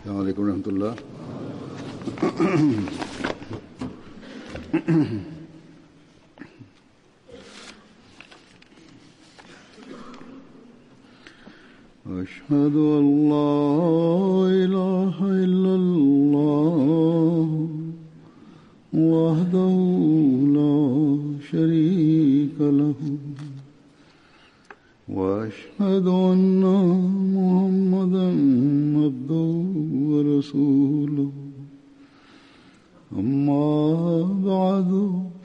Assalamualaikum warahmatullah. أشهد أن لا إله إلا الله وحده لا شريك له وأشهد أن محمدا عبده ورسوله أما بعد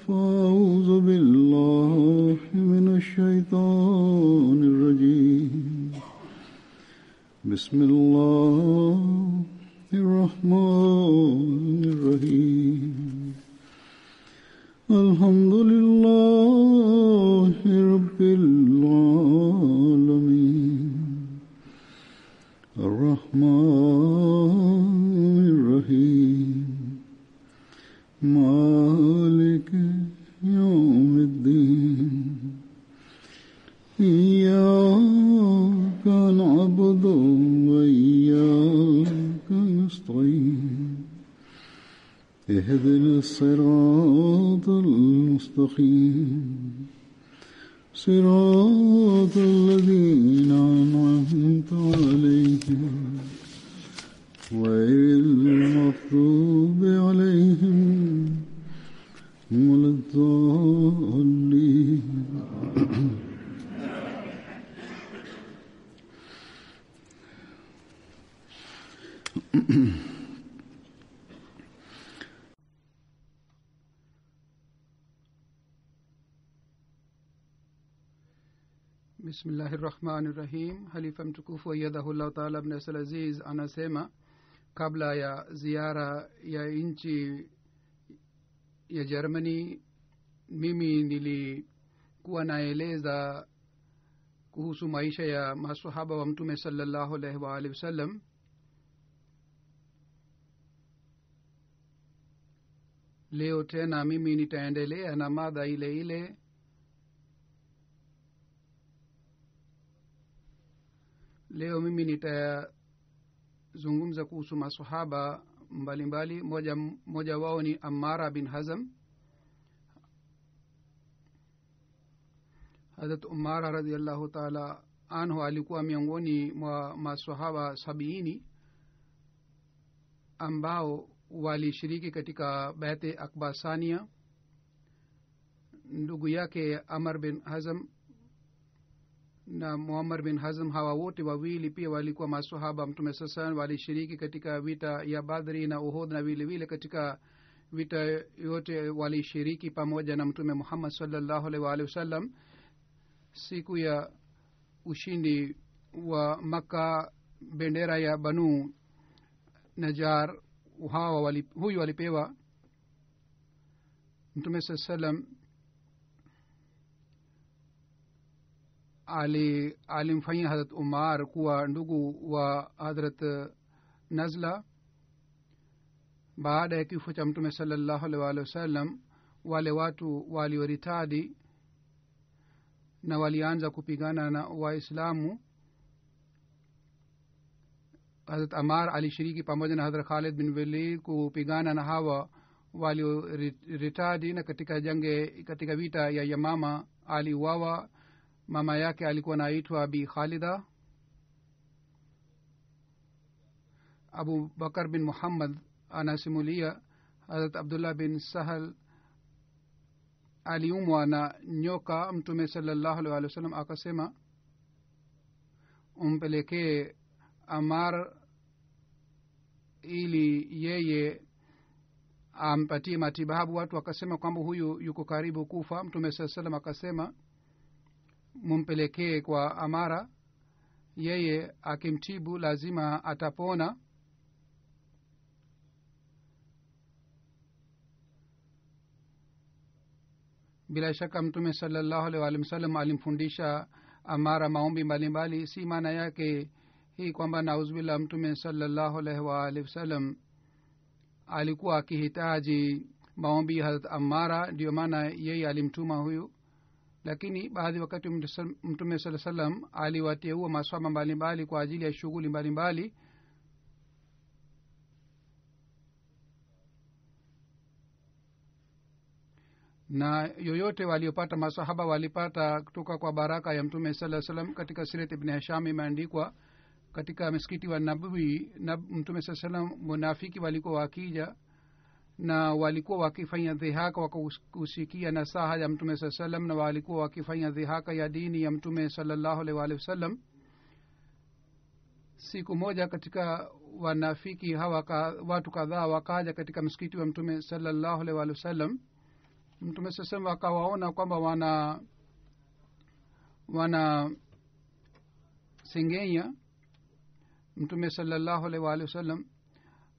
فأعوذ بالله من الشيطان الرجيم بسم الله الرحمن الرحيم الحمد لله رب العالمين الرحمن الرحيم مالك يوم الدين إياك نعبد وإياك نستعين اهدنا الصراط المستقيم صراط الذين أنعمت عليهم غير المغضوب عليهم ولا الضالين. Bismillahirrahmanirrahim. Halifa mtukufu ayyadahullah ta'ala ibn Aziz anasema kabla ya ziara ya nchi ya Germany mimi nilikuwa naeleza kuhusu maisha ya maswahaba wa mtume sallallahu alaihi wa alihi wasallam. Leo tena mimi nitaendelea na mada ile ile. Leo mimi nitazungumza kuhusu maswahaba mbalimbali. Moja wao ni Ammar bin Hazm. Hazrat Ammar radhiyallahu ta'ala anhu alikuwa miongoni mwa maswahaba 70 ambao walishiriki katika Bai'at Aqaba Sania. Ndugu yake Ammar bin Hazm na Muammar bin Hazm, hawa wote wawili pia walikuwa maswahaba mtume sasa, walishiriki katika vita ya Badri na Uhud, na vile vile katika vita yote walishiriki pamoja na mtume Muhammad sallallahu alaihi wa alihi wasallam. Siku ya ushindi wa Makka, bendera ya Banu Najjar huyu walipewa mtume sallam. Alimfanyia Hazrat Umar kuwa ndugu wa Hazrat Nazla. Baada ya kifo cha mtume sallallahu alaihi wasallam, wale watu walioritadi na walianza kupigana na Waislamu. Hazrat Umar alishiriki pamoja na Hazrat Khalid bin Walid kupigana na hawa walioritadi, na katika vita ya Yamama aliuawa. Mama yake alikuwa anaitwa Bi Khalida. Abu Bakar bin Muhammad anasimulia Hazrat Abdullah bin Sahal aliumwa na nyoka. Mtume sallallahu alaihi wasallam akasema umpelekee Ammar ili yeye ampatie matibabu. Watu wakasema kwamba huyu yuko karibu kufa. Mtume sallallahu alaihi wasallam akasema mumpelekee kwa Amara, yeye akimtibu lazima atapona. Bila shaka mtume sallallahu alaihi wasallam alimfundisha Amara maombi mbalimbali. Si maana yake hii kwamba nauzubillah mtume sallallahu alaihi wasallam alikuwa akihitaji maombi Hazrat Amara, ndio maana yeye alimtuma huyu. lakini baadhi wakati mtume sala salam aliwateua maswahaba mbalimbali kwa ajili ya shughuli mbalimbali. na yoyote waliopata masahaba walipata kutoka kwa baraka ya mtume sallallahu alaihi wasallam. Katika sirat ibn hisham imeandikwa katika msikiti wa nabawi na mtume sallallahu alaihi wasallam munafiki walikuwa wakija na walikuwa wakifanya dhihaka wakakusikia nasaha ya mtume sallallahu alaihi wasallam na walikuwa wakifanya dhihaka ya dini ya mtume sallallahu alaihi wasallam. siku moja katika wanafiki hawa watu kadhaa wakaja katika msikiti wa mtume sallallahu alaihi wasallam. mtume sasa akawaona kwamba wana sengenya. mtume sallallahu alaihi wasallam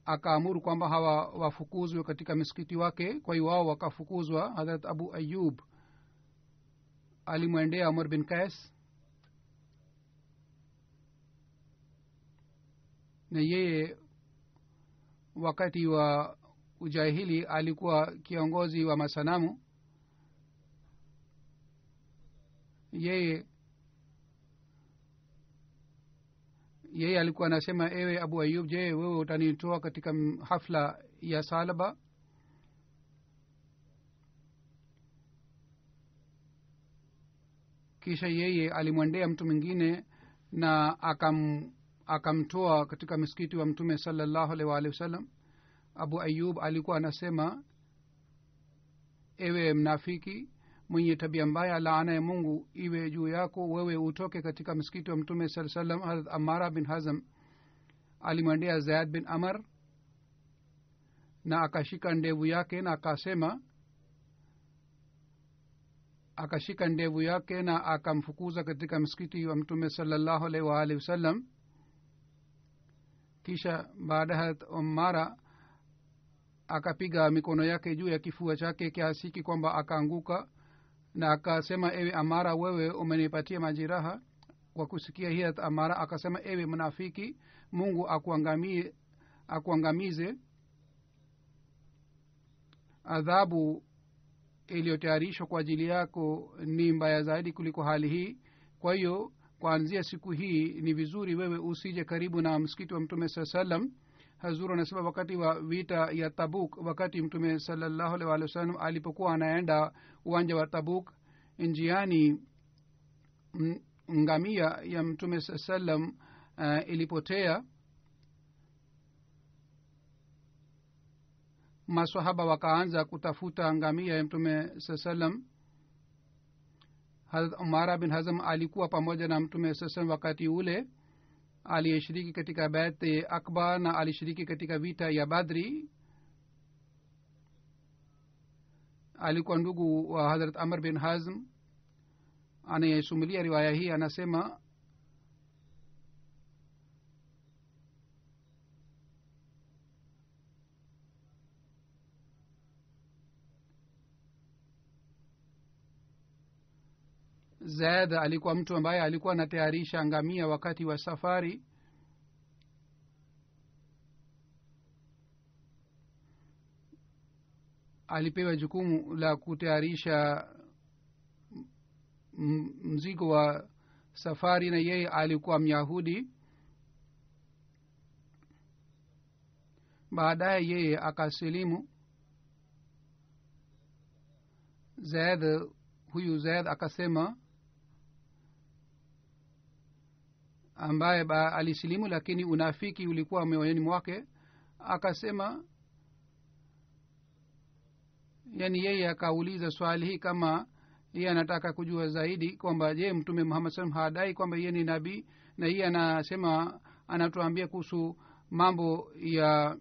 akaamuru kwamba hawa wafukuzwe katika msikiti wake. kwa hiyo wao wakafukuzwa. Hazrat Abu Ayyub alimwendea Umar bin Qais na yeye wakati wa ujahili alikuwa kiongozi wa masanamu. yeye alikuwa anasema, ewe Abu Ayyub, je, wewe utanitoa katika hafla ya salaba? kisha yeye alimwendea mtu mwingine na akamtoa katika msikiti wa mtume sallallahu alaihi wasallam. Abu Ayyub alikuwa anasema, ewe mnafiki mwenye tabia mbaya, laana ya Mungu iwe juu yako, wewe utoke katika msikiti wa mtume sallallahu alaihi wasallam. Hazrat Amara bin Hazm alimwendea Zaid bin Amr na akashika ndevu yake na akashika ndevu yake na akamfukuza katika msikiti wa mtume sallallahu alaihi wasallam. kisha baada ya Amara akapiga mikono yake juu ya kifua chake kiasi kwamba akaanguka na akasema, ewe Amara, wewe umenipatia majeraha. kwa kusikia hii Amara akasema, ewe mnafiki, Mungu akuangamize. adhabu iliyotayarishwa kwa ajili yako ni mbaya zaidi kuliko hali hii. kwa hiyo kuanzia siku hii ni vizuri wewe usije karibu na msikiti wa mtume sallallahu alaihi wasallam. Hazur anasema wakati wa vita ya Tabuk, wakati mtume sallallahu alaihi wasallam alipokuwa anaenda uwanja wa Tabuk, njiani ngamia ya mtume sallallahu alaihi wasallam ilipotea. maswahaba wakaanza kutafuta ngamia ya mtume sallallahu alaihi wasallam. Hazrat Umar bin Hazm alikuwa pamoja na mtume sallallahu alaihi wasallam wakati ule. aliyeshiriki katika Bai'at Aqaba na alishiriki katika vita ya Badri. alikuwa ndugu wa Hazrat Amr bin Hazm. anayesumulia riwaya hii anasema, Zaid alikuwa mtu ambaye alikuwa anatayarisha ngamia wakati wa safari. alipewa jukumu la kutayarisha mzigo wa safari na yeye alikuwa Myahudi. baadaye yeye akasilimu. Zaid akasema, ambaye alisilimu lakini unafiki ulikuwa moyoni mwake, akasema, yani yeye akauliza swali hii kama yeye anataka kujua zaidi kwamba je, mtume Muhammad sallallahu alaihi wasallam hadai kwamba yeye ni nabii, na yeye anasema anatuambia kuhusu mambo ya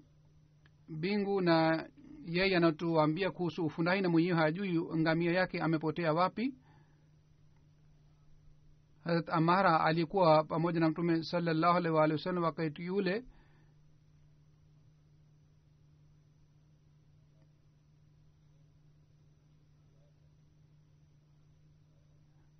bingu na yeye anatuambia kuhusu ufunahi na mwenyewe hajui ngamia yake amepotea wapi. Hazrat Amara alikuwa pamoja na mtume sallallahu alaihi wasallam wakati yule.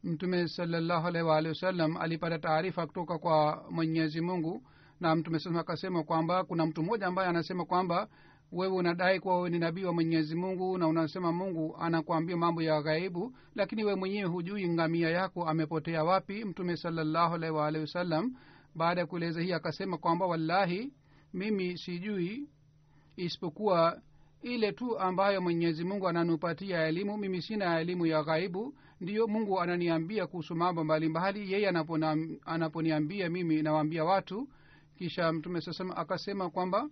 mtume sallallahu alaihi wasallam alipata taarifa kutoka kwa Mwenyezi Mungu, na mtume sasa akasema kwamba kuna mtu mmoja ambaye anasema kwamba wewe unadai kuwa wewe ni nabii wa Mwenyezi Mungu na unasema Mungu anakuambia mambo ya ghaibu, lakini wewe mwenyewe hujui ngamia yako amepotea wapi. mtume sallallahu alaihi wasallam baada ya kueleza hii akasema kwamba wallahi mimi sijui isipokuwa ile tu ambayo Mwenyezi Mungu ananupatia elimu. Mimi sina elimu ya ghaibu. Ndiyo Mungu ananiambia kuhusu mambo mbalimbali. Yeye anaponiambia mimi nawaambia watu. Kisha Mtume sasa akasema kwamba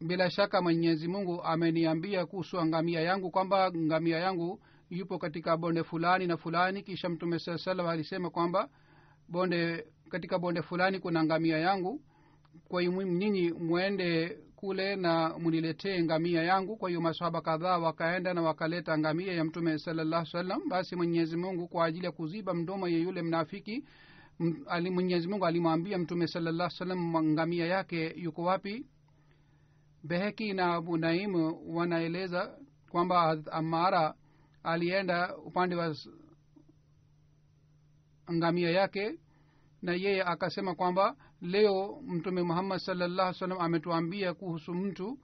bila shaka Mwenyezi Mungu ameniambia kuhusu ngamia yangu kwamba ngamia yangu yupo katika bonde fulani na fulani. Kisha Mtume sallallahu alisema kwamba katika bonde fulani kuna ngamia yangu, kwa hiyo nyinyi muende kule na muniletee ngamia yangu. Kwa hiyo maswahaba kadhaa wakaenda na wakaleta ngamia ya Mtume sallallahu alaihi wasallam. Basi Mwenyezi Mungu kwa ajili ya kuziba mdomo ya yule mnafiki, Mwenyezi Mungu alimwambia Mtume sallallahu alaihi wasallam ngamia yake yuko wapi. Beheki na Abu Naim wanaeleza kwamba Amara alienda upande wa ngamia yake, na yeye akasema kwamba leo Mtume Muhammad sallallahu alaihi wasallam ametuambia kuhusu mtu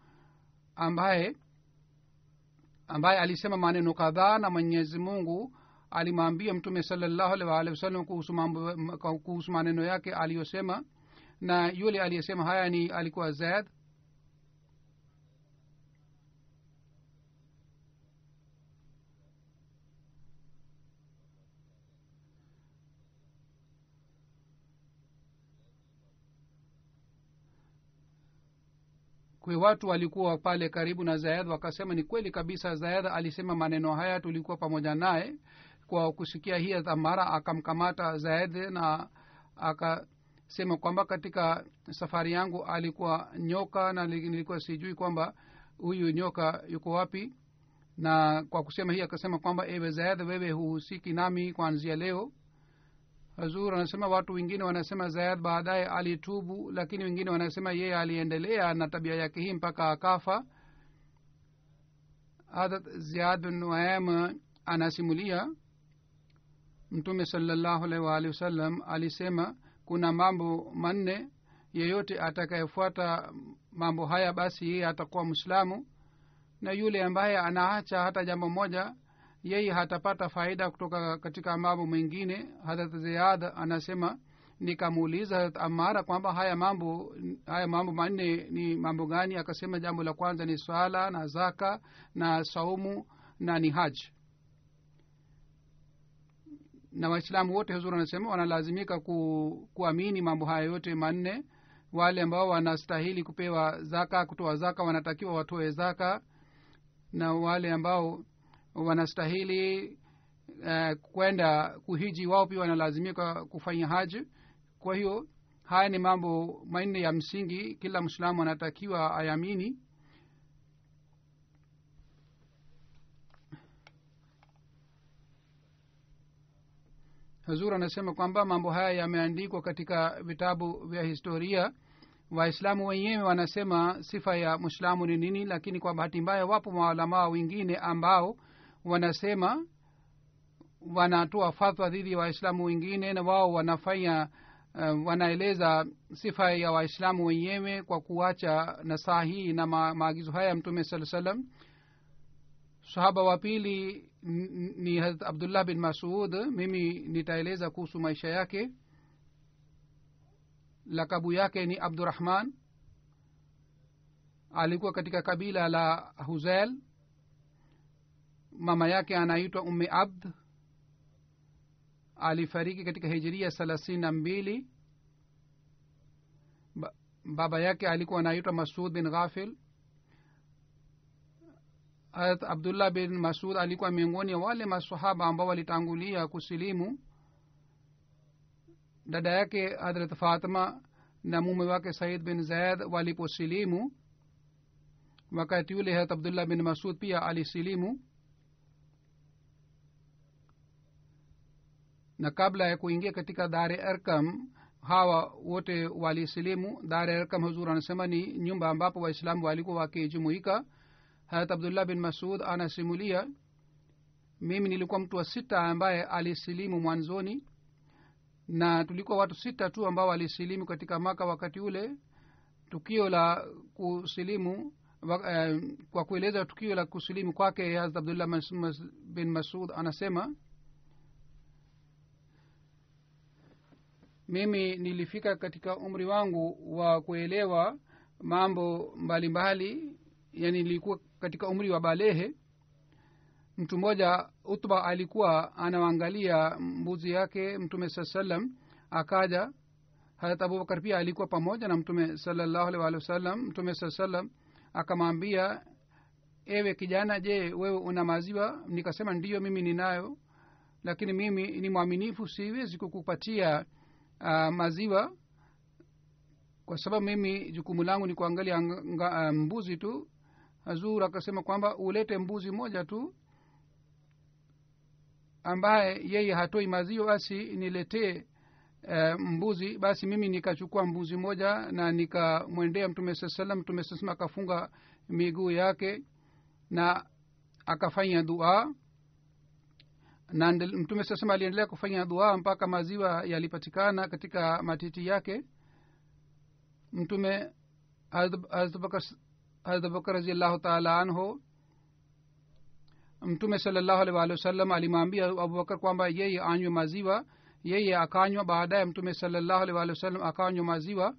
ambaye alisema maneno kadhaa, na Mwenyezi Mungu alimwambia Mtume sallallahu alaihi wasallam kuhusu maneno yake aliyosema. Na yule aliyesema haya alikuwa Zaid. Kwa watu walikuwa pale karibu na Zaid wakasema ni kweli kabisa Zaid alisema maneno haya, tulikuwa pamoja naye. Kwa kusikia hii Amara akamkamata Zaid na akasema kwamba katika safari yangu alikuwa nyoka na nilikuwa sijui kwamba huyu nyoka yuko wapi. Na kwa kusema hii akasema kwamba ewe Zaid, wewe huhusiki nami kuanzia leo. Hazur anasema watu wengine wanasema Zaid baadaye alitubu, lakini wengine wanasema yeye aliendelea na tabia yake hii mpaka akafa. Hadrat Ziyad bin Nuaym anasimulia Mtume sallallahu alaihi wasallam alisema kuna mambo manne, yeyote atakayefuata mambo haya basi yeye atakuwa Muislamu, na yule ambaye anaacha hata jambo moja yeye hatapata faida kutoka katika mambo mengine. Hadrat Ziyad anasema nikamuuliza Hadrat Amara kwamba haya mambo manne ni mambo gani? Akasema jambo la kwanza ni swala na zaka na saumu na ni haji. Na Waislamu wote huzuri anasema wanalazimika kuamini mambo haya yote manne. Wale ambao wanastahili kupewa zaka, kutoa zaka, wanatakiwa watoe zaka, na wale ambao wanastahili kwenda kuhiji wao pia wanalazimika kufanya haji. Kwa hiyo haya ni mambo manne ya msingi kila Muislamu anatakiwa ayamini. Hazur anasema kwamba mambo haya yameandikwa katika vitabu vya historia. Waislamu wenyewe wanasema sifa ya Muislamu ni nini, lakini kwa bahati mbaya wapo maulama wengine ambao wanasema wanatoa fatwa dhidi ya Waislamu wengine, na wao wanafanya wanaeleza sifa ya Waislamu wenyewe kwa kuacha nasaha hii na maagizo haya ya Mtume sallallahu alaihi wasallam. Sahaba wa pili ni Hazrat Abdullah bin Mas'ud. Mimi nitaeleza kuhusu maisha yake. Lakabu yake ni Abdurrahman. Alikuwa katika kabila la Huzail. Mama yake anaitwa Ummi Abd. Alifariki katika Hijria 32. Baba yake alikuwa anaitwa Masud bin Ghafil. Hazrat Abdullah bin Masud alikuwa miongoni mwa wale maswahaba ambao walitangulia kusilimu. Dada yake Hazrat Fatima na mume wake Said bin Zaid waliposilimu, wakati ule Hazrat Abdullah bin Masud pia alisilimu. Na kabla ya kuingia katika Dar-e Arkam hawa wote walisilimu. Dar-e Arkam huzur anasema ni nyumba ambapo Waislamu walikuwa wakijumuika. Hazrat Abdullah bin Masud anasimulia, mimi nilikuwa mtu wa 6 ambaye alisilimu mwanzoni, na tulikuwa watu 6 tu ambao walisilimu katika Maka wakati ule. Tukio la kusilimu kwa kueleza tukio la kusilimu kwake Hazrat Abdullah bin Masud anasema mimi nilifika katika umri wangu wa kuelewa mambo mbalimbali, yani nilikuwa katika umri wa balehe. mtu mmoja Utba alikuwa anaangalia mbuzi yake mtume sallam, akaja. Hazrat Abubakar pia alikuwa pamoja na mtume sallallahu alaihi wasallam. mtume sallam akamwambia, ewe kijana, je, wewe una maziwa? Nikasema ndiyo, mimi ninayo, lakini mimi ni mwaminifu, siwezi kukupatia maziwa, kwa sababu mimi jukumu langu ni kuangalia mbuzi tu. Hazur akasema kwamba ulete mbuzi moja tu ambaye yeye hatoi maziwa, basi niletee mbuzi. Basi mimi nikachukua mbuzi moja na nikamwendea mtume sallam. mtume sallam akafunga miguu yake na akafanya dua, na mtume sallam aliendelea kufanya dua mpaka maziwa yalipatikana katika matiti yake. mtume Hazrat Abubakar radhiyallahu ta'ala anhu, mtume sallallahu alaihi wasallam alimwambia Abubakar kwamba yeye anywe maziwa. Yeye akanywa. Baadaye mtume sallallahu alaihi wasallam akanywa maziwa.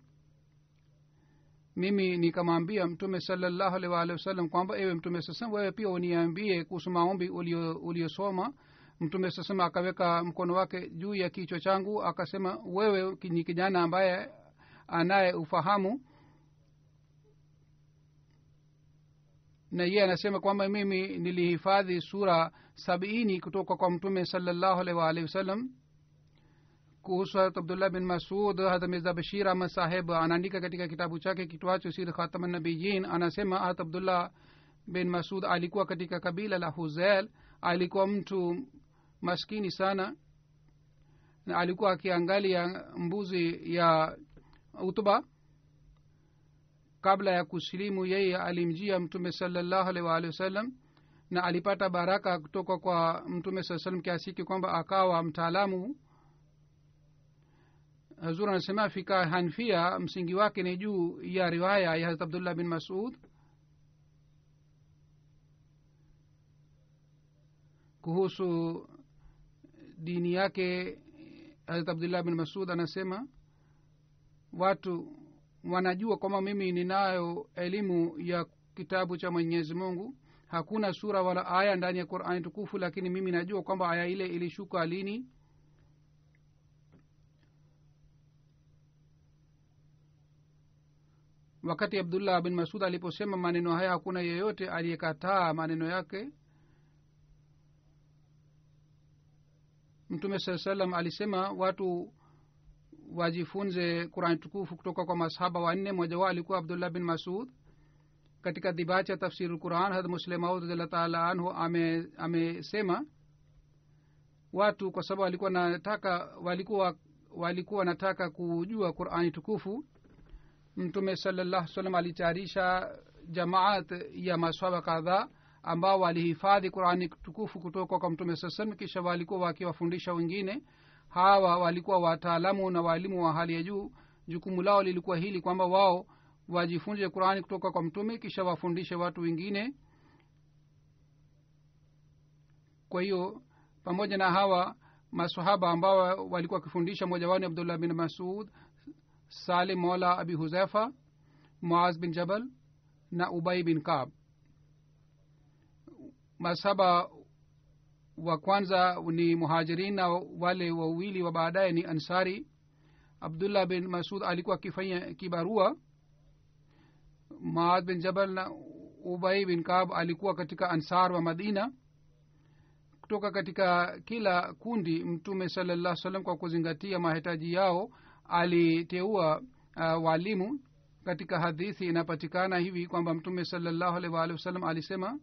mimi nikamwambia mtume sallallahu alaihi wasallam kwamba ewe mtume sallam, wewe pia uniambie kuhusu maombi uliosoma. mtume sallam akaweka mkono wake juu ya kichwa changu, akasema, wewe ni kijana ambaye anaye ufahamu. na yeye anasema kwamba mimi nilihifadhi sura 70 kutoka kwa mtume sallallahu alaihi wasallam. kuhusu Abdullah bin Masud, Hazrat Mirza Bashir Ahmad Saheb anaandika katika kitabu chake kitwacho Sir Khataman Nabiyyin, anasema Hazrat Abdullah bin Masud alikuwa katika kabila la Huzail. alikuwa mtu maskini sana na alikuwa akiangalia mbuzi ya Utba. kabla ya kusilimu, yeye alimjia mtume sallallahu alaihi wasallam na alipata baraka kutoka kwa mtume sallallahu alaihi kiasi kwamba akawa mtaalamu. Hazur anasema fika Hanfia msingi wake ni juu ya riwaya ya Hazrat Abdullah bin Masud. kuhusu dini yake Hazrat Abdullah bin Masud anasema, watu wanajua kwamba mimi ninayo elimu ya kitabu cha Mwenyezi Mungu. hakuna sura wala aya ndani ya Qur'ani tukufu, lakini mimi najua kwamba aya ile ilishuka lini. wakati Abdullah bin Masud aliposema maneno haya, hakuna yeyote aliyekataa maneno yake. mtume sallallahu alaihi wasallam alisema watu wajifunze Qur'an tukufu kutoka kwa masahaba wanne. mmoja wao alikuwa Abdullah bin Masud. katika dibacha tafsirul Qur'an, Hadrat Muslim Maud radhiyallahu ta'ala anhu amesema watu kwa sababu walikuwa wanataka kujua Qur'ani tukufu, mtume sallallahu alaihi wasallam alitayarisha jamaat ya maswahaba kadhaa ambao walihifadhi Qur'ani tukufu kutoka kwa mtume sallallahu alaihi wasallam, kisha walikuwa wakiwafundisha wengine. hawa walikuwa wataalamu na walimu wa hali ya juu. jukumu lao lilikuwa hili kwamba wao wajifunze Qur'ani kutoka kwa mtume kisha wafundishe watu wengine. kwa hiyo pamoja na hawa maswahaba ambao walikuwa wakifundisha, mmoja wao ni Abdullah bin Masud, Salim Maula Abi Huzaifa, Muaz bin Jabal na Ubay bin Ka'b. masahaba wa kwanza ni Muhajirin na wale wawili wa baadaye ni Ansari. Abdullah bin Masud alikuwa akifanya kibarua. Muaz bin Jabal na Ubay bin Ka'b alikuwa katika Ansar wa Madina. kutoka katika kila kundi mtume sallallahu alaihi wasallam kwa kuzingatia mahitaji yao aliteua walimu. katika hadithi inapatikana hivi kwamba mtume sallallahu alaihi wasallam alisema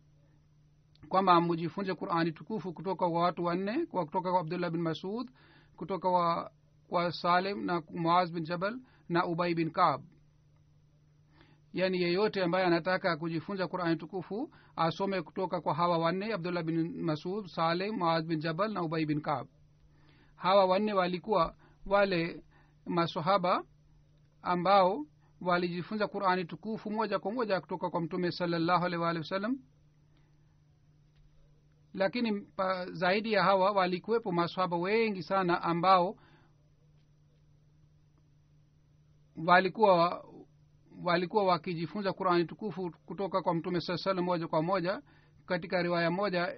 kwamba mjifunze Qur'ani tukufu kutoka kwa watu wanne, kutoka kwa Abdullah bin Masud, kutoka kwa Salim na Muaz bin Jabal na Ubay bin Ka'b. yani yeyote ambaye anataka kujifunza Qur'ani tukufu asome kutoka kwa hawa wanne, Abdullah bin Masud, Salim, Muaz bin Jabal na Ubay bin Ka'b. hawa wanne walikuwa wale maswahaba ambao walijifunza Qur'ani tukufu moja kwa moja kutoka kwa mtume sallallahu alaihi wasallam. lakini zaidi ya hawa walikuwepo maswahaba wengi sana ambao walikuwa wakijifunza Qur'ani tukufu kutoka kwa mtume sallallahu moja kwa moja. Katika riwaya moja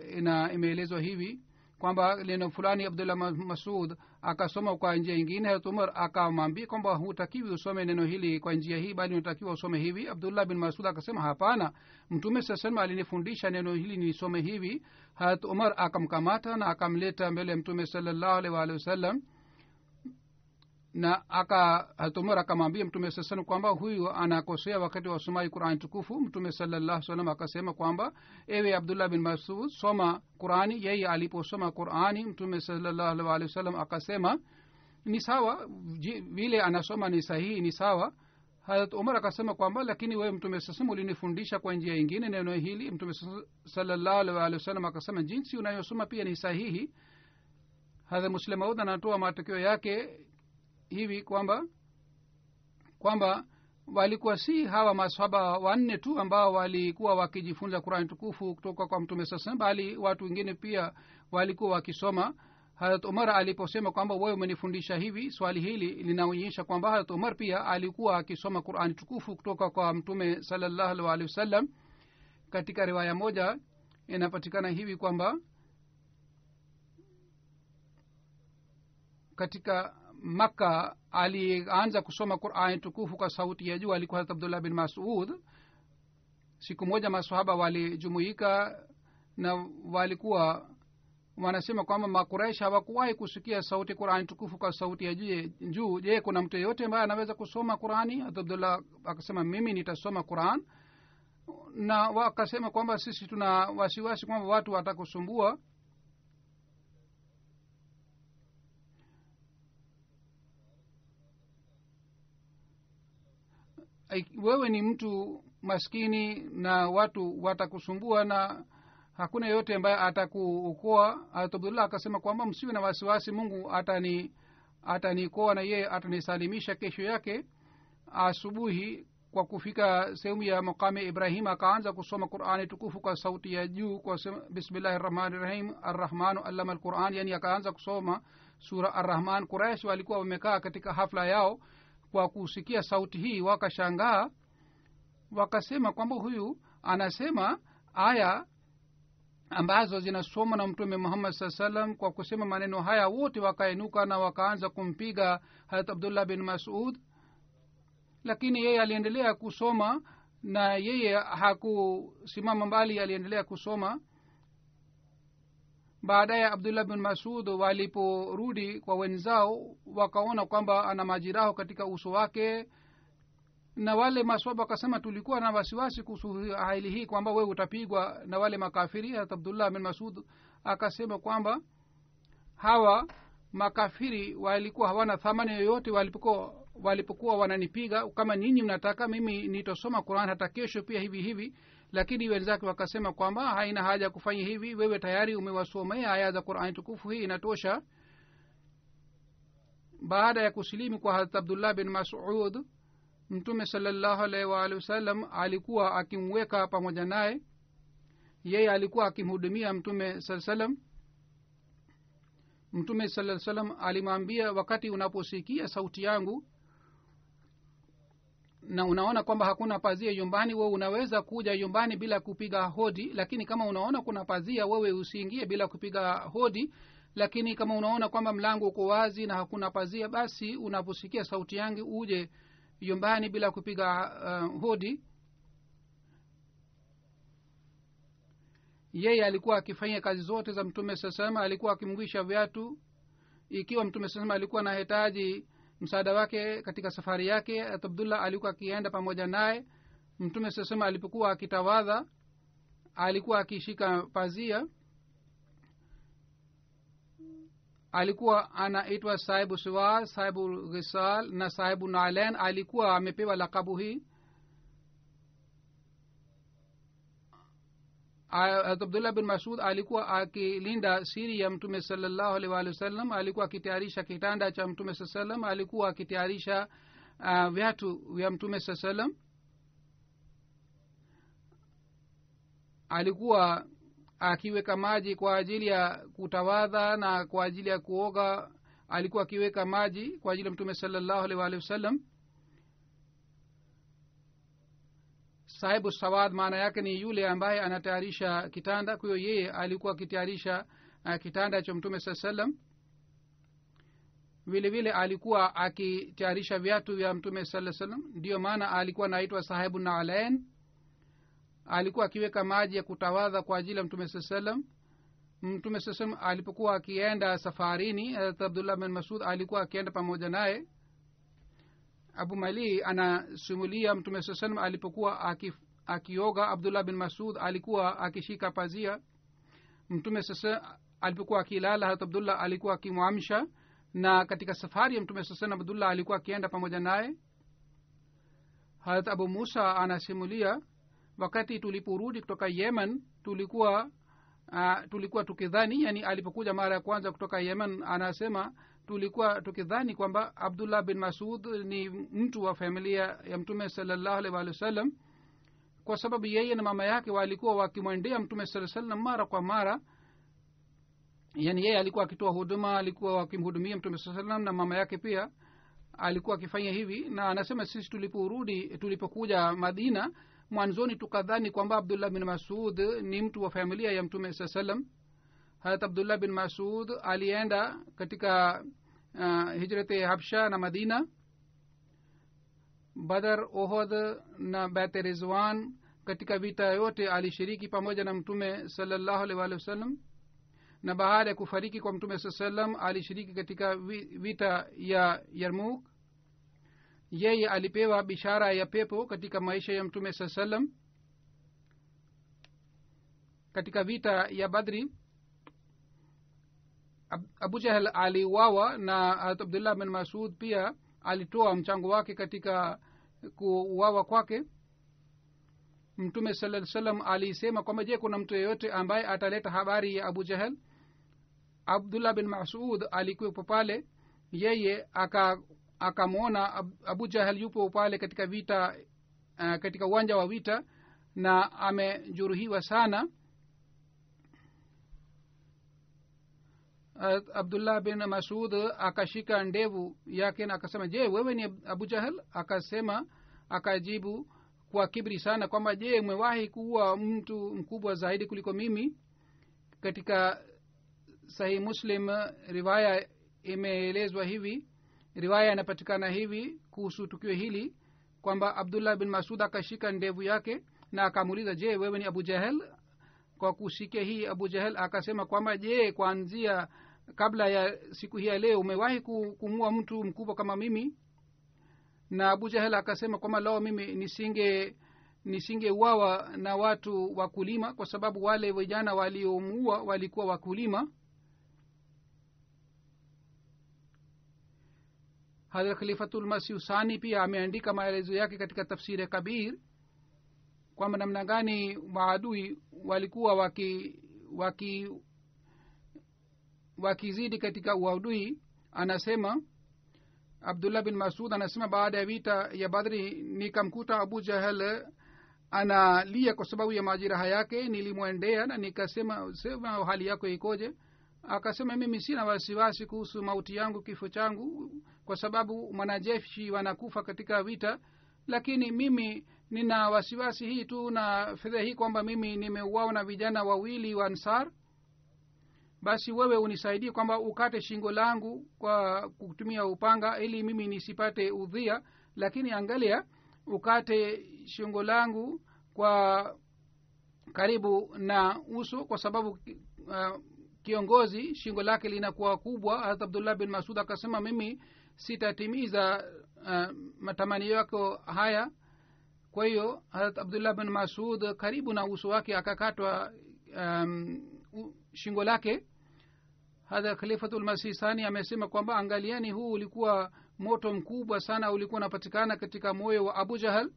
imeelezwa hivi kwamba neno fulani Abdullah Masud akasoma kwa njia nyingine. Hazrat Umar akamwambia kwamba hutakiwi usome neno hili kwa njia hii, bali unatakiwa usome hivi. Abdullah bin Masud akasema hapana, mtume sallallahu alinifundisha neno hili nisome hivi. Hazrat Umar akamkamata na akamleta mbele ya mtume sallallahu alaihi wasallam, na Hazrat Umar akamwambia mtume sallallahu kwamba huyu anakosea wakati wa usomaji Qur'an tukufu. Mtume sallallahu alaihi wasallam akasema kwamba ewe Abdullah bin Masud, soma Qur'ani. Yeye aliposoma Qur'ani, mtume sallallahu alaihi wasallam akasema ni sawa, vile anasoma ni sahihi, ni sawa. Hazrat Umar akasema kwamba lakini wewe mtume sallallahu ulinifundisha kwa njia nyingine neno hili. Mtume sallallahu alaihi wasallam akasema jinsi unayosoma pia ni sahihi. Hazrat Muslim Maud anatoa matokeo yake hivi kwamba walikuwa si hawa maswahaba wanne tu ambao walikuwa wakijifunza Qur'an tukufu kutoka kwa mtume sasa, bali watu wengine pia walikuwa wakisoma. Hazrat Umar aliposema kwamba wewe umenifundisha hivi, swali hili linaonyesha kwamba Hazrat Umar pia alikuwa akisoma Qur'an tukufu kutoka kwa mtume sallallahu alaihi wasallam. Katika riwaya moja inapatikana hivi kwamba katika Makka alianza kusoma Qur'an tukufu kwa sauti ya juu alikuwa Hazrat Abdullah bin Mas'ud. Siku moja maswahaba walijumuika na walikuwa wanasema kwamba Makuraish hawakuwahi kusikia sauti Qur'an tukufu kwa sauti ya juu. Je, kuna mtu yeyote ambaye anaweza kusoma Qur'ani? Hazrat Abdullah akasema mimi nitasoma Qur'an. Na wakasema kwamba sisi tuna wasiwasi kwamba watu watakusumbua. Wewe ni mtu maskini na watu watakusumbua na hakuna yote ambaye atakuokoa. Abdullah akasema kwamba msiwe na wasiwasi, Mungu ataniokoa na yeye atanisalimisha. Kesho yake asubuhi kwa kufika sehemu ya maqami Ibrahim akaanza kusoma Qur'ani tukufu kwa sauti ya juu kwa bismillahir rahmanir rahim arrahmanu allama alquran, yani akaanza kusoma sura arrahman. Quraish walikuwa wamekaa katika hafla yao kwa kusikia sauti hii, wakashangaa wakasema kwamba huyu anasema aya ambazo zinasomwa na mtume Muhammad sallallahu alaihi wasallam. Kwa kusema maneno haya wote wakainuka na wakaanza kumpiga Hazrat Abdullah bin Mas'ud, lakini yeye aliendelea kusoma na yeye hakusimama mbali, aliendelea kusoma. Baadaye Abdullah bin Mas'ud waliporudi kwa wenzao wakaona kwamba ana majiraha katika uso wake, na wale maswahaba wakasema tulikuwa na wasiwasi kuhusu hali hii kwamba wewe utapigwa na wale makafiri. Abdullah bin Mas'ud akasema kwamba hawa makafiri walikuwa hawana thamani yoyote walipokuwa wananipiga. Kama nyinyi mnataka mimi nitasoma Qur'an hata kesho pia hivi hivi. Lakini wenzake wakasema kwamba haina haja kufanya hivi, wewe tayari umewasomea aya za Qur'an tukufu, hii inatosha. Baada ya kusilimu kwa Hazrat Abdullah bin Mas'ud, mtume sallallahu alaihi wasallam alikuwa akimweka pamoja naye. Yeye alikuwa akimhudumia mtume sallallahu alaihi wasallam. Mtume sallallahu alaihi wasallam alimwambia, wakati unaposikia sauti yangu na unaona kwamba hakuna pazia nyumbani, wewe unaweza kuja nyumbani bila kupiga hodi. Lakini kama unaona kuna pazia, wewe usiingie bila kupiga hodi. Lakini kama unaona kwamba mlango uko wazi na hakuna pazia, basi unaposikia sauti yangu uje nyumbani bila kupiga hodi. Yeye alikuwa akifanya kazi zote za mtume sallallahu, alikuwa akimwisha viatu. Ikiwa mtume sallallahu alikuwa anahitaji msaada wake katika safari yake, Abdullah alikuwa akienda pamoja naye. Mtume sallallahu alipokuwa akitawadha alikuwa akishika pazia. Alikuwa anaitwa Sahibu Siwar, Sahibu Ghisal na Sahibu Nalain. Alikuwa amepewa lakabu hii. Abdullah bin Mas'ud alikuwa akilinda siri ya mtume sallallahu alaihi wasallam. Alikuwa akitayarisha kitanda cha mtume sallallahu alaihi wasallam. Alikuwa akitayarisha viatu vya mtume sallallahu alaihi wasallam. Alikuwa akiweka maji kwa ajili ya kutawadha na kwa ajili ya kuoga. Alikuwa akiweka maji kwa ajili ya mtume sallallahu alaihi wasallam. sahibu sawad maana yake ni yule ambaye anatayarisha kitanda. kwa hiyo yeye alikuwa akitayarisha kitanda cha mtume sallam. vile vile alikuwa akitayarisha viatu vya mtume sallam. ndio maana alikuwa anaitwa sahibu naalain. alikuwa akiweka maji ya kutawadha kwa ajili ya mtume sallam. mtume sallam alipokuwa akienda safarini, Abdullah bin Masud alikuwa akienda pamoja naye. abu mali anasimulia mtume sallam alipokuwa akioga, Abdullah bin Masud alikuwa akishika pazia. mtume sallam alipokuwa akilala, Abdullah alikuwa akimwamsha, na katika safari ya mtume sallam Abdullah alikuwa akienda pamoja naye. Hazrat Abu Musa anasimulia, wakati tuliporudi kutoka Yemen tulikuwa tukidhani, yani alipokuja mara ya kwanza kutoka Yemen, anasema tulikuwa tukidhani kwamba Abdullah bin Masud ni mtu wa familia ya mtume sallallahu alaihi wasallam, kwa sababu yeye na mama yake walikuwa wakimwendea mtume sallallahu alaihi wasallam mara kwa mara. yani yeye alikuwa akitoa huduma, alikuwa akimhudumia mtume sallallahu alaihi wasallam, na mama yake pia alikuwa akifanya hivi. na anasema sisi tulipokuja Madina, mwanzoni tukadhani kwamba Abdullah bin Masud ni mtu wa familia ya mtume sallallahu alaihi wasallam. Hazrat Abdullah bin Masud alienda katika hijrati Habsha na Madina. Badr, Uhud na Bait Rizwan, katika vita yote alishiriki pamoja na mtume sallallahu alaihi wasallam. na baada ya kufariki kwa mtume sallallahu alaihi wasallam alishiriki katika vita ya Yarmouk. yeye alipewa bishara ya pepo katika maisha ya mtume sallallahu alaihi wasallam. katika vita ya Badri Abu Jahl aliuawa, na Abdullah bin Masud pia alitoa mchango wake katika kuuawa kwake. mtume sallallahu alaihi wasallam alisema kwamba je, kuna mtu yeyote ambaye ataleta habari ya Abu Jahl? Abdullah bin Masud alikuwa pale. yeye akamwona Abu Jahl yupo pale katika vita, katika uwanja wa vita, na amejeruhiwa sana. Abdullah bin Masud akashika ndevu yake na akasema, je, wewe ni Abu Jahl? Akajibu kwa kibri sana kwamba, je, umewahi kuwa mtu mkubwa zaidi kuliko mimi? katika Sahih Muslim riwaya imeelezwa hivi, riwaya inapatikana hivi kuhusu tukio hili kwamba Abdullah bin Masud akashika ndevu yake na akamuuliza, je, wewe ni Abu Jahl? kwa kusikia hii Abu Jahl akasema kwamba, je, kuanzia kabla ya siku hii ya leo umewahi kumua mtu mkubwa kama mimi? na Abu Jahl akasema kwamba lao mimi nisingeuawa na watu wakulima, kwa sababu wale vijana waliomuua walikuwa wakulima. Hadhrat Khalifatul Masih Sani pia ameandika maelezo yake katika Tafsiri Kabir kwamba namna gani maadui walikuwa wakizidi katika uadui. Anasema Abdullah bin Masud anasema, baada ya vita ya Badri nikamkuta Abu Jahl analia kwa sababu ya majeraha yake. nilimwendea na nikasema, sema hali yako ikoje? Akasema, mimi sina wasiwasi kuhusu mauti yangu, kifo changu, kwa sababu wanajeshi wanakufa katika vita, lakini mimi nina wasiwasi hii tu na fedha hii kwamba mimi nimeuawa na vijana wawili wa Ansar. basi wewe unisaidie kwamba ukate shingo langu kwa kutumia upanga ili mimi nisipate udhia, lakini angalia, ukate shingo langu kwa karibu na uso, kwa sababu kiongozi shingo lake linakuwa kubwa. Hata Abdullah bin Masud akasema, mimi sitatimiza matamanio yako haya. kwa hiyo Hazrat Abdullah bin Masud karibu na uso wake akakatwa shingo lake. Hadha Khalifatul Masih Sani amesema kwamba, angaliani, huu ulikuwa moto mkubwa sana ulikuwa unapatikana katika moyo wa Abu Jahl.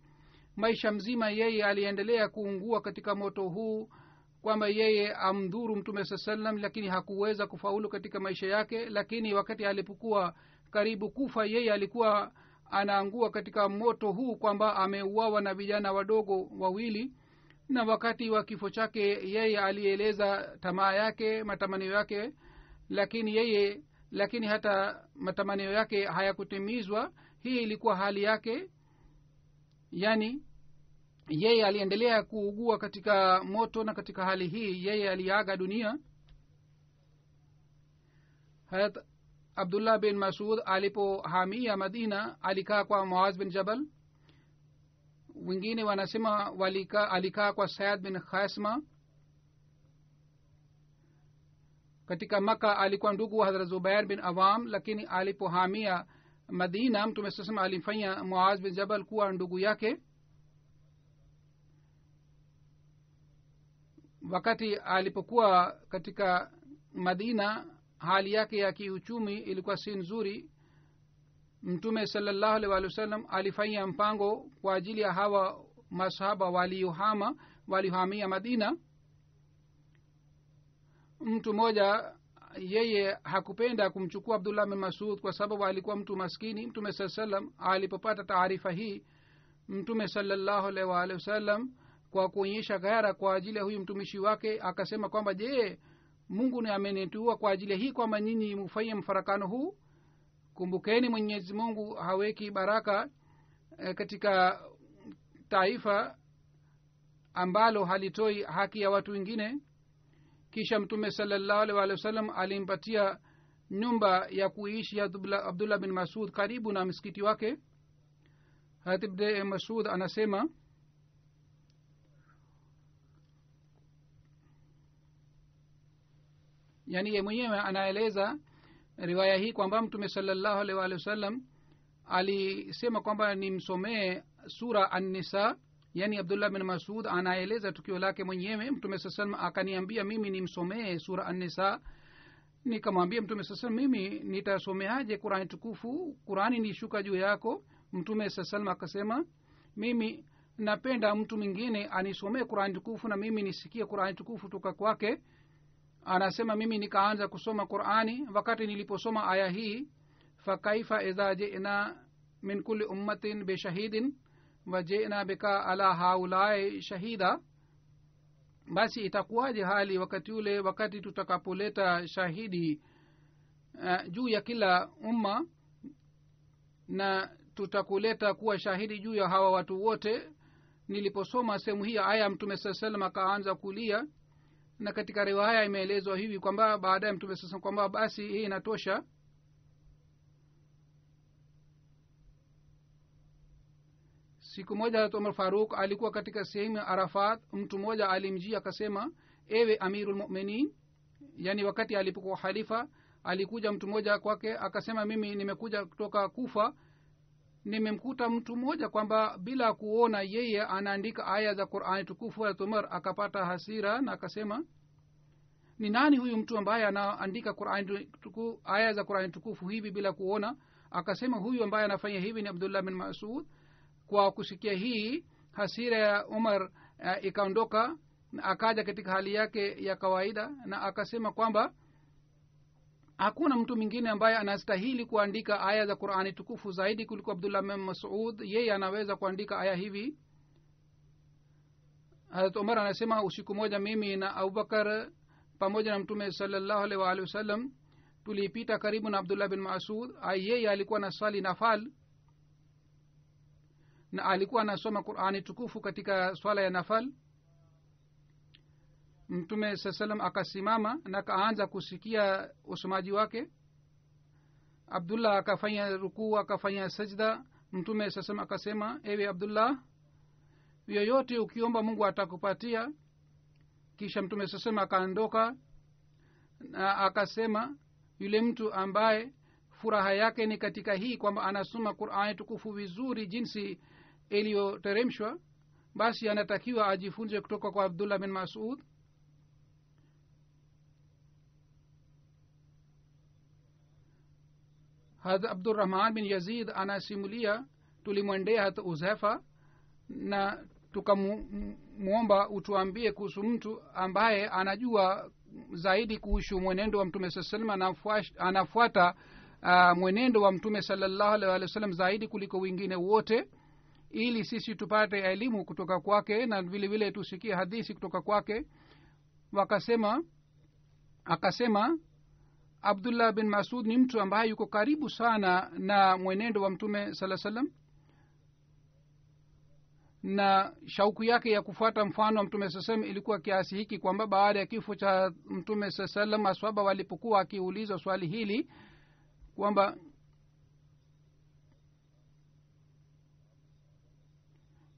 maisha mzima yeye aliendelea kuungua katika moto huu, kwamba yeye amdhuru mtume sallam, lakini hakuweza kufaulu katika maisha yake. lakini wakati alipokuwa karibu kufa, yeye alikuwa anaangua katika moto huu kwamba ameuawa na vijana wadogo wawili. na wakati wa kifo chake yeye alieleza tamaa yake, matamanio yake, lakini hata matamanio yake hayakutimizwa. hii ilikuwa hali yake, yani yeye aliendelea kuugua katika moto, na katika hali hii yeye aliaga dunia. Hazrat Abdullah bin Masud alipohamia Madina alikaa kwa Muaz bin Jabal. Wengine wanasema alikaa kwa Saad bin Khasma. Katika Maka alikuwa ndugu wa Hazrat Zubair bin Awam, lakini alipohamia Madina Mtume sasa alimfanya Muaz bin Jabal kuwa ndugu yake. Wakati alipokuwa katika Madina hali yake ya kiuchumi ilikuwa si nzuri. Mtume sallallahu alaihi wasallam alifanya mpango kwa ajili ya hawa masahaba waliohamia Madina. Mtu mmoja yeye hakupenda kumchukua Abdullah bin Masud kwa sababu alikuwa mtu maskini. Mtume sallallahu alaihi wasallam alipopata taarifa hii, Mtume sallallahu alaihi wasallam kwa kuonyesha ghera kwa ajili ya huyu mtumishi wake akasema kwamba je, Mungu ni ameniteua kwa ajili hii kwamba nyinyi mfanye mfarakano huu? Kumbukeni Mwenyezi Mungu haweki baraka katika taifa ambalo halitoi haki ya watu wengine. Kisha Mtume sallallahu alaihi wasallam alimpatia nyumba ya kuishi ya Abdullah bin Masud karibu na msikiti wake. Hatib bin Masud anasema yani yeye mwenyewe anaeleza riwaya hii kwamba Mtume sallallahu alaihi wasallam alisema kwamba nimsomee sura An-Nisa. Yani Abdullah bin Masud anaeleza tukio lake mwenyewe. Mtume sallallahu alaihi wasallam akaniambia mimi nimsomee sura An-Nisa. Nikamwambia Mtume sallallahu alaihi wasallam mimi nitasomeaje Qur'ani tukufu? Qur'ani ni shuka juu yako. Mtume sallallahu alaihi wasallam akasema mimi napenda mtu mwingine anisomee Qur'ani tukufu na mimi nisikie Qur'ani tukufu kutoka kwake. Anasema mimi nikaanza kusoma Qur'ani. Wakati niliposoma aya hii, fa kaifa idha ji'na min kulli ummatin bi shahidin wa ji'na bika ala haulai shahida, basi itakuwaje hali wakati ule, wakati tutakapoleta shahidi juu ya kila umma na tutakuleta kuwa shahidi juu ya hawa watu wote. Niliposoma sehemu hii aya, Mtume sallallahu alaihi wasallam akaanza kulia. Na katika riwaya imeelezwa hivi kwamba baadaye Mtume sasa kwamba basi hii inatosha. Siku moja Hazrat Umar Faruk alikuwa katika sehemu ya Arafat. Mtu mmoja alimjia akasema, ewe Amirul Mu'minin, yani wakati alipokuwa khalifa alikuja mtu mmoja kwake akasema, mimi nimekuja kutoka Kufa, nimemkuta mtu mmoja kwamba bila kuona yeye anaandika aya za Qur'ani tukufu. Hazrat Umar akapata hasira na akasema, ni nani huyu mtu ambaye anaandika Qur'ani tukufu, aya za Qur'ani tukufu hivi bila kuona? Akasema huyu ambaye anafanya hivi ni Abdullah bin Masud. Kwa kusikia hii hasira ya Umar ikaondoka na akaja katika hali yake ya kawaida na akasema kwamba hakuna mtu mwingine ambaye anastahili kuandika aya za Qur'ani tukufu zaidi kuliko Abdullah bin Mas'ud. Yeye anaweza kuandika aya hivi. Hazrat Umar anasema usiku moja mimi na Abubakar pamoja na Mtume sallallahu alaihi wasallam tulipita karibu na Abdullah bin Mas'ud. Yeye alikuwa na swali nafal na alikuwa anasoma Qur'ani tukufu katika swala ya nafal. Mtume sallam akasimama na akaanza kusikia usomaji wake. Abdullah akafanya rukuu, akafanya sajda. Mtume sallam akasema, ewe Abdullah, yoyote ukiomba Mungu atakupatia. Kisha Mtume sallam akaondoka na akasema, yule mtu ambaye furaha yake ni katika hii kwamba anasoma Qur'ani tukufu vizuri jinsi iliyoteremshwa, basi anatakiwa ajifunze kutoka kwa Abdullah bin Mas'ud. Hadrat Abdurrahman bin Yazid anasimulia, tulimwendea hata Uzaifa na tukamuomba utuambie kuhusu mtu ambaye anajua zaidi kuhusu mwenendo wa Mtume sallallahu alaihi wasallam, anafuata mwenendo wa Mtume sallallahu alaihi wasallam zaidi kuliko wengine wote, ili sisi tupate elimu kutoka kwake na vile vile tusikie hadithi kutoka kwake. Akasema Abdullah bin Masud ni mtu ambaye yuko karibu sana na mwenendo wa Mtume sallallahu alaihi wasallam, na shauku yake ya kufuata mfano wa mtume sallam ilikuwa kiasi hiki kwamba baada ya kifo cha mtume sallam maswahaba walipokuwa akiulizwa swali hili kwamba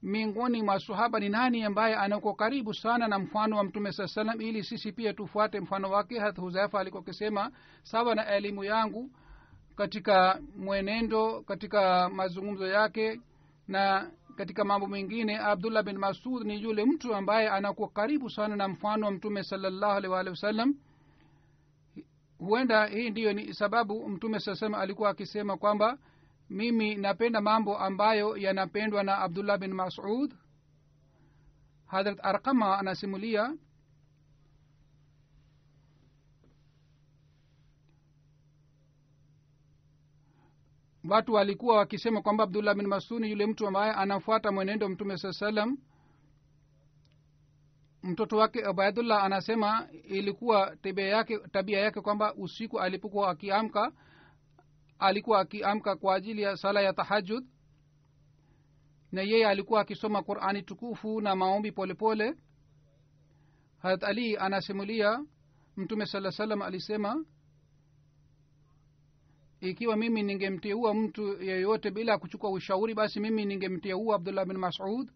miongoni mwa sahaba ni nani ambaye anako karibu sana na mfano wa mtume sallam ili sisi pia tufuate mfano wake. hata Huzaifa alikuwa akisema sawa na elimu yangu katika mwenendo, katika mazungumzo yake na katika mambo mengine, Abdullah bin Masud ni yule mtu ambaye anakuwa karibu sana na mfano wa mtume sallallahu alaihi wasallam. Huenda hii ndiyo ni sababu mtume sallallahu alikuwa akisema kwamba mimi napenda mambo ambayo yanapendwa na Abdullah bin Masud. Hadrat Arqama anasimulia watu walikuwa wakisema kwamba Abdullah bin Masud yule mtu ambaye anafuata mwenendo mtume sallam. Mtoto wake Ubaidullah anasema ilikuwa tabia yake kwamba usiku alipokuwa akiamka alikuwa akiamka kwa ajili ya sala ya tahajjud, na yeye alikuwa akisoma Qur'ani tukufu na maombi polepole. Hazrat Ali anasimulia mtume sallallahu alaihi wasallam alisema ikiwa mimi ningemteua mtu yeyote bila kuchukua ushauri basi mimi ningemteua Abdullah bin Mas'ud.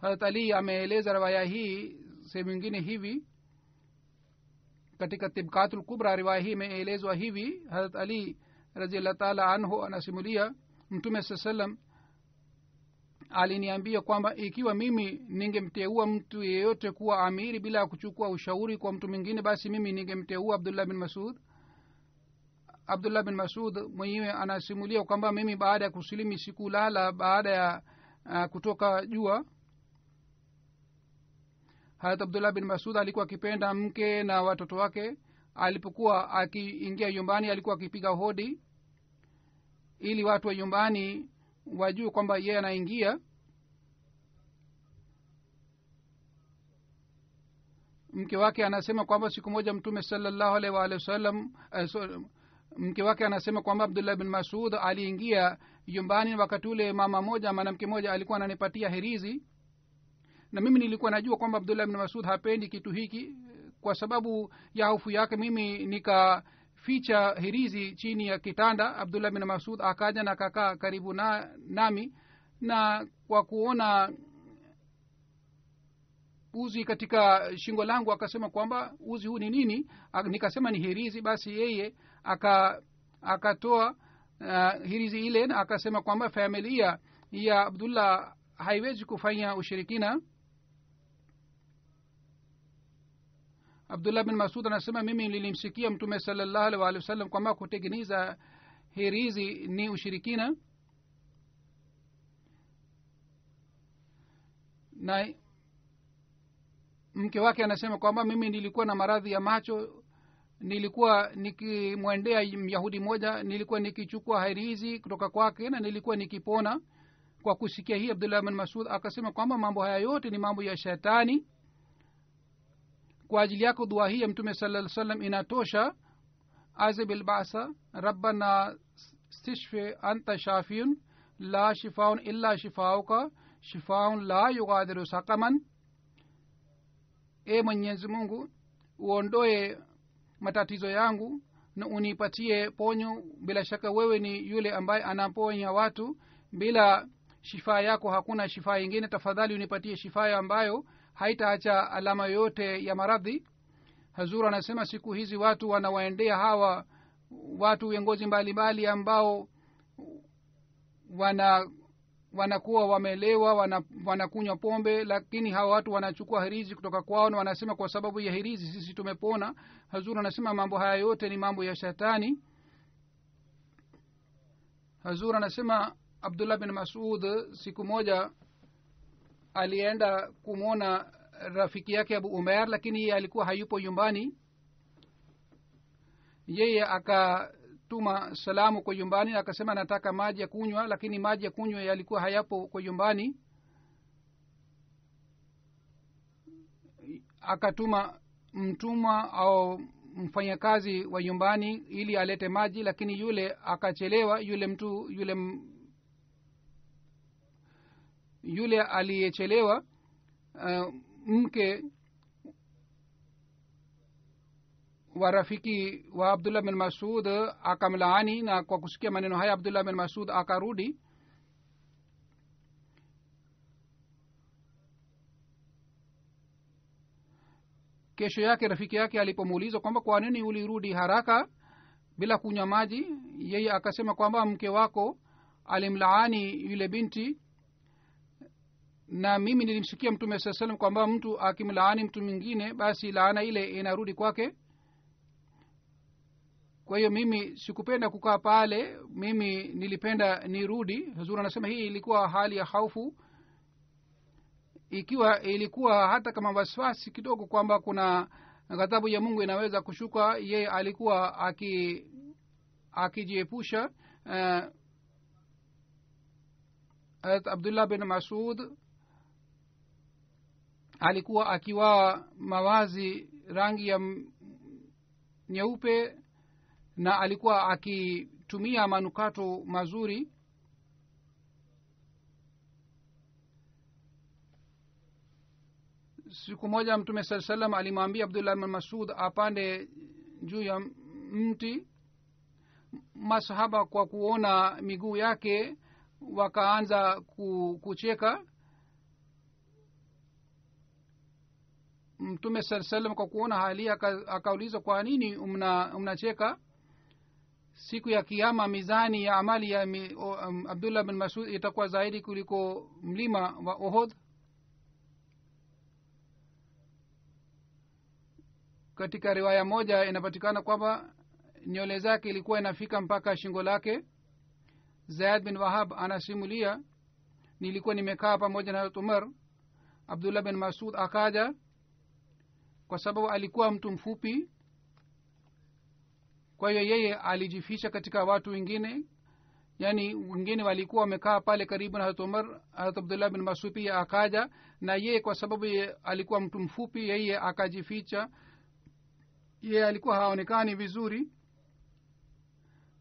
Hazrat Ali ameeleza riwaya hii sehemu nyingine hivi katika Tibqatul Kubra. Riwaya hii imeelezwa hivi: Hazrat Ali radhiyallahu ta'ala anhu anasimulia mtume sallam aliniambia kwamba ikiwa mimi ningemteua mtu yeyote kuwa amiri bila kuchukua ushauri kwa mtu mwingine basi mimi ningemteua Abdullah bin Masud. Abdullah bin Masud mwenyewe anasimulia kwamba mimi baada ya kusilimu sikulala baada ya kutoka jua. Hazrat Abdullah bin Masud alikuwa akipenda mke na watoto wake. Alipokuwa akiingia nyumbani alikuwa akipiga hodi ili watu wa nyumbani wajue kwamba yeye anaingia. Mke wake anasema kwamba siku moja mtume sallallahu alaihi wasallam mke wake anasema kwamba Abdullah bin Masud aliingia nyumbani wakati ule mwanamke moja alikuwa ananipatia herizi, na mimi nilikuwa najua kwamba Abdullah bin Masud hapendi kitu hiki. Kwa sababu ya hofu yake mimi nikaficha hirizi chini ya kitanda. Abdullah bin Masud akaja na kakaa karibu nami, na kwa kuona uzi katika shingo langu akasema kwamba uzi huu ni nini? Nikasema ni hirizi. Basi yeye akatoa hirizi ile na akasema kwamba familia ya Abdullah haiwezi kufanya ushirikina. Abdullah bin Masud anasema mimi nilimsikia mtume sallallahu alaihi wasallam kwamba kutengeneza hirizi ni ushirikina, na mke wake anasema kwamba mimi nilikuwa na maradhi ya macho. Nilikuwa nikimwendea Myahudi moja, nilikuwa nikichukua hirizi kutoka kwake na nilikuwa nikipona. Kwa kusikia hii Abdullah bin Masud akasema kwamba mambo haya yote ni mambo ya shetani. Kwa ajili yako dua hii ya mtume sallallahu alaihi wasallam inatosha. azibil ba'sa rabbana istishfi anta shafiyun la shifaun illa shifauka shifaun la yughadiru saqaman. Mwenyezi Mungu uondoe matatizo yangu na unipatie ponyo. Bila shaka wewe ni yule ambaye anaponya watu, bila shifa yako hakuna shifa nyingine. Tafadhali unipatie shifa ambayo haitaacha alama yote ya maradhi. Hazur anasema siku hizi watu wanawaendea hawa watu viongozi mbalimbali ambao wanakuwa wamelewa, wanakunywa pombe, lakini hawa watu wanachukua hirizi kutoka kwao na wanasema kwa sababu ya hirizi sisi tumepona. Hazur anasema mambo haya yote ni mambo ya shetani. Hazur anasema Abdullah bin Masud siku moja alienda kumwona rafiki yake Abu Umair, lakini yeye alikuwa hayupo nyumbani. Yeye akatuma salamu kwa nyumbani, akasema nataka maji ya kunywa, lakini maji ya kunywa yalikuwa hayapo kwa nyumbani. Akatuma mtumwa au mfanyakazi wa nyumbani ili alete maji, lakini yule akachelewa. yule aliyechelewa mke wa rafiki wa Abdullah bin Masud akamlaani, na kwa kusikia maneno haya Abdullah bin Masud akarudi. Kesho yake rafiki yake alipomuuliza kwamba kwa nini ulirudi haraka bila kunywa maji, yeye akasema kwamba mke wako alimlaani yule binti, na mimi nilimsikia Mtume sallallahu alaihi wasallam kwamba mtu akimlaani mtu mwingine basi laana ile inarudi kwake. Kwa hiyo mimi sikupenda kukaa pale, mimi nilipenda nirudi. Huzuri anasema hii ilikuwa hali ya hofu, ikiwa ilikuwa hata kama wasiwasi kidogo kwamba kuna ghadhabu ya Mungu inaweza kushuka, yeye alikuwa akijiepusha. Abdullah bin Masud alikuwa akiwa mavazi rangi ya nyeupe na alikuwa akitumia manukato mazuri. Siku moja Mtume sallallahu alaihi wasallam alimwambia Abdullah bin Masud apande juu ya mti. Masahaba kwa kuona miguu yake wakaanza kucheka. Mtume sallallahu alaihi wasallam kwa kuona hali akauliza kwa nini mnacheka? Siku ya kiyama mizani ya amali ya Abdullah bin Masud itakuwa zaidi kuliko mlima wa Uhud. Katika riwaya moja inapatikana kwamba nywele zake ilikuwa inafika mpaka shingo lake. Zaid bin Wahab anasimulia, nilikuwa nimekaa pamoja na Umar. Abdullah bin Masud akaja, kwa sababu alikuwa mtu mfupi, kwa hiyo yeye alijificha katika watu wengine, yani wengine walikuwa wamekaa pale karibu na Umar. Abdullah bin Masud pia akaja, na yeye kwa sababu alikuwa mtu mfupi yeye akajificha, yeye alikuwa haonekani vizuri.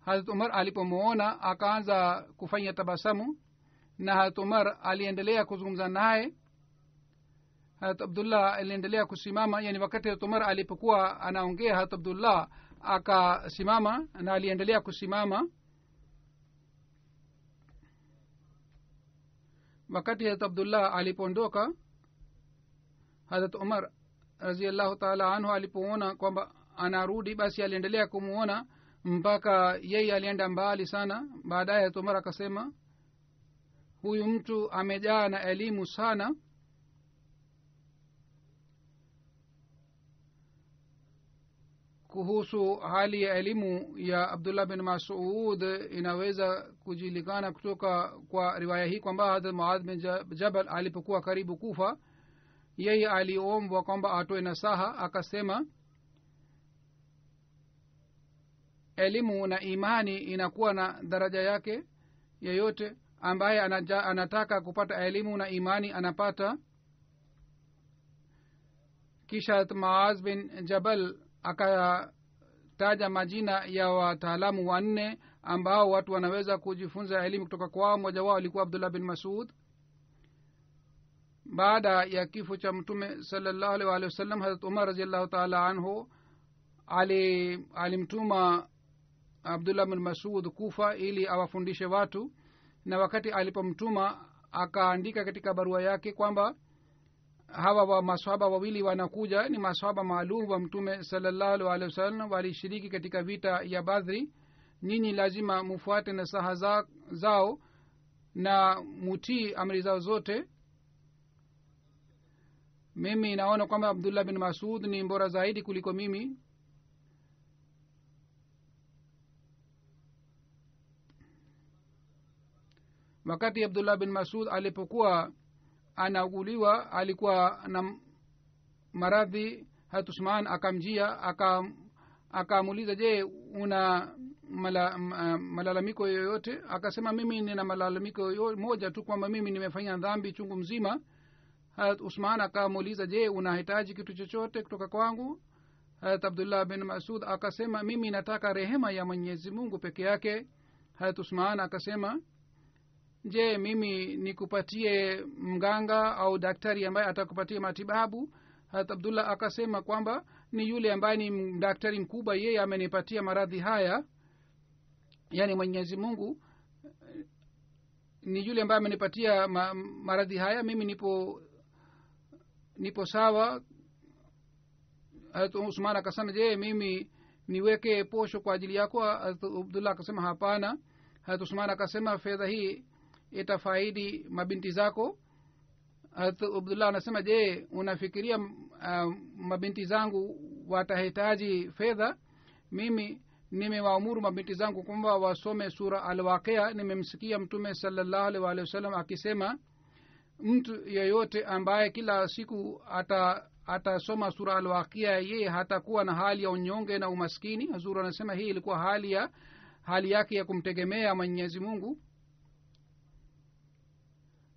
Hazrat Umar alipomuona akaanza kufanya tabasamu, na Hazrat Umar aliendelea kuzungumza naye. Hazrat Abdullah aliendelea kusimama, yani wakati Hazrat Umar alipokuwa anaongea Hazrat Abdullah akasimama na aliendelea kusimama. Wakati Hazrat Abdullah alipoondoka, Hazrat Umar radhiyallahu ta'ala anhu alipoona kwamba anarudi, basi aliendelea kumuona mpaka yeye alienda mbali sana. Baadaye Umar akasema, huyu mtu amejaa na elimu sana. Kuhusu hali ya elimu ya Abdullah bin Mas'ud inaweza kujulikana kutoka kwa riwaya hii kwamba Hazrat Muadh bin Jabal alipokuwa karibu kufa, yeye aliombwa kwamba atoe nasaha. Akasema elimu na imani inakuwa na daraja yake. Yeyote ambaye anataka kupata elimu na imani anapata. Kisha Muadh bin Jabal akataja majina ya wataalamu 4 ambao watu wanaweza kujifunza elimu kutoka kwao. Mmoja wao alikuwa Abdullah bin Masud. Baada ya kifo cha Mtume sallallahu alaihi wasallam, Hazrat Umar radhiyallahu ta'ala anhu alimtuma Abdullah bin Masud Kufa ili awafundishe watu, na wakati alipomtuma akaandika katika barua yake kwamba hawa wa maswahaba wawili wanakuja, ni maswahaba maalum wa Mtume sallallahu alaihi wasallam, walishiriki katika vita ya Badri. Nyinyi lazima mufuate nasaha zao na mutii amri zao zote. Mimi naona kwamba Abdullah bin Masud ni bora zaidi kuliko mimi. Wakati Abdullah bin Masud alipokuwa anauguliwa, alikuwa na maradhi. Hazrat Usman akamjia akamuuliza, je, una malalamiko yoyote? Akasema, mimi nina malalamiko moja tu, kwamba mimi nimefanya dhambi chungu mzima. Hazrat Usman akamuuliza, je, unahitaji kitu chochote kutoka kwangu? Hazrat Abdullah bin Masud akasema, mimi nataka rehema ya Mwenyezi Mungu peke yake. Hazrat Usman akasema, je mimi nikupatie mganga au daktari ambaye atakupatia matibabu? Hazrat Abdullah akasema kwamba ni yule ambaye ni daktari mkubwa, yeye amenipatia maradhi haya, yani Mwenyezi Mungu ni yule ambaye amenipatia maradhi haya, mimi nipo sawa. Hazrat Usman akasema je mimi niweke posho kwa ajili yako? Hazrat Abdullah akasema hapana. Hazrat Usman akasema fedha hii itafaidi mabinti zako. Hazrat Abdullah anasema je unafikiria mabinti zangu watahitaji fedha? Mimi nimewaamuru mabinti zangu kwamba wasome sura al-Waqia. Nimemsikia mtume sallallahu alaihi wasallam akisema mtu yeyote ambaye kila siku atasoma sura al-Waqia yeye hatakuwa na hali ya unyonge na umaskini. Hazur anasema hii ilikuwa hali yake ya kumtegemea Mwenyezi Mungu.